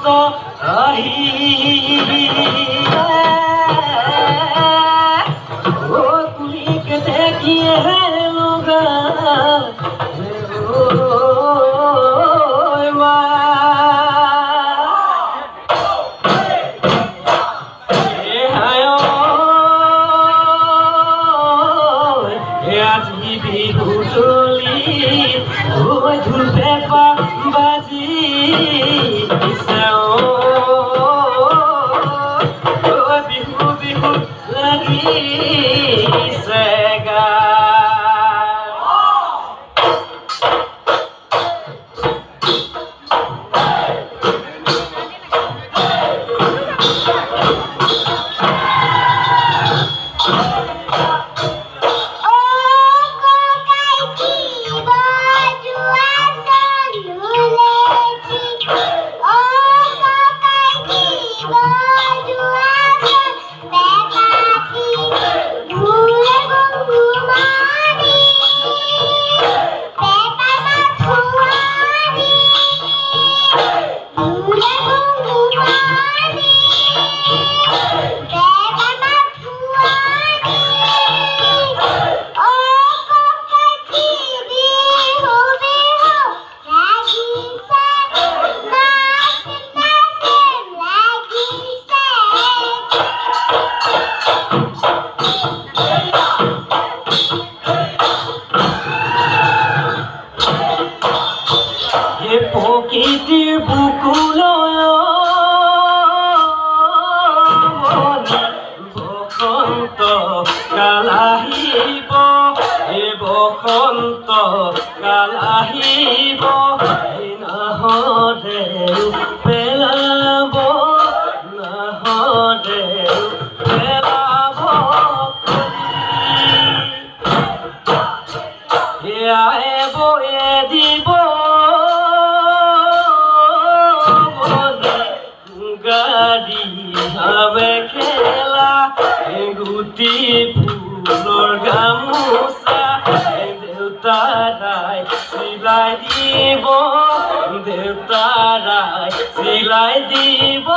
বসন্ত কুলিকে দেখিয়ে লগা আজি বিহু চলি ঢোল পেঁপা বাজি বিহু বিহু লাগিছে গা প্রকৃতির বুকুলয় বসন্ত কাল আহিব বসন্ত কাল আহিব নাহৰে পেলাব নাহৰে পেলাব এয়াই বয়ে দিব গাড়ি হবে খেলা গুটি ফুলৰ গামোচা দেউতাৰাই চিলাই দিব দেউতাৰাই চিলাই দিব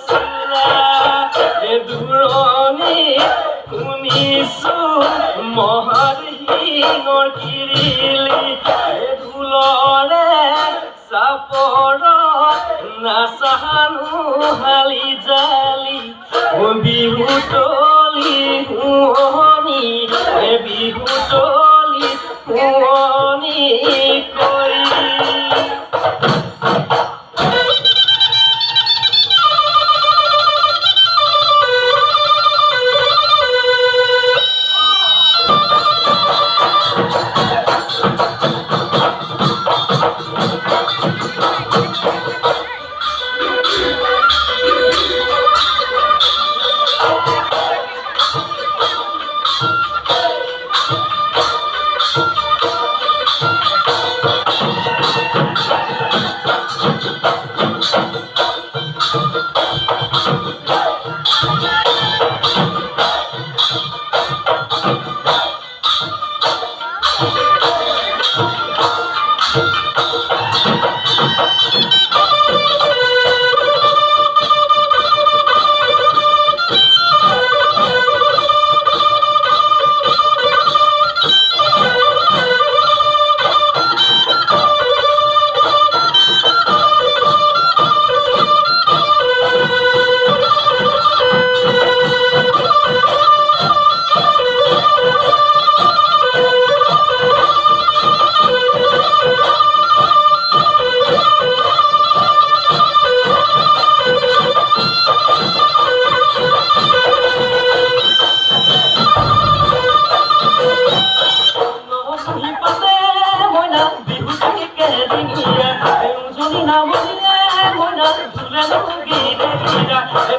চোলা দূৰণি শুনিছোঁ মহৰ শিঙৰ কিৰিলি ঢোলৰে চাপৰত নাচানো হালি জালি বিহু তলি শুৱনি বিহু তলি শুৱনি কৰি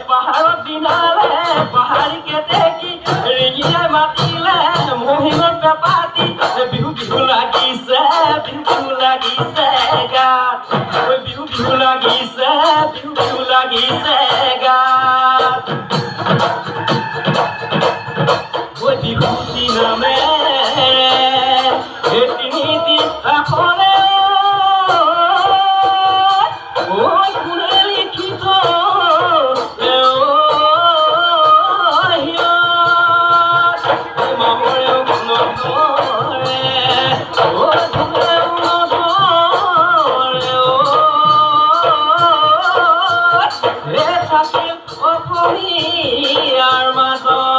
পাহাড়ত দিনালে পাহাড়িকে দেখি ৰিঙিয়ে মাতিলে মহিমৰ পেপাতি বিহু বিহু লাগিছে গাত বিহু বিহু লাগিছে গাত বিহু দিনামে তিনিটি আখৰে ঐ দুনীয়াৰ মাজত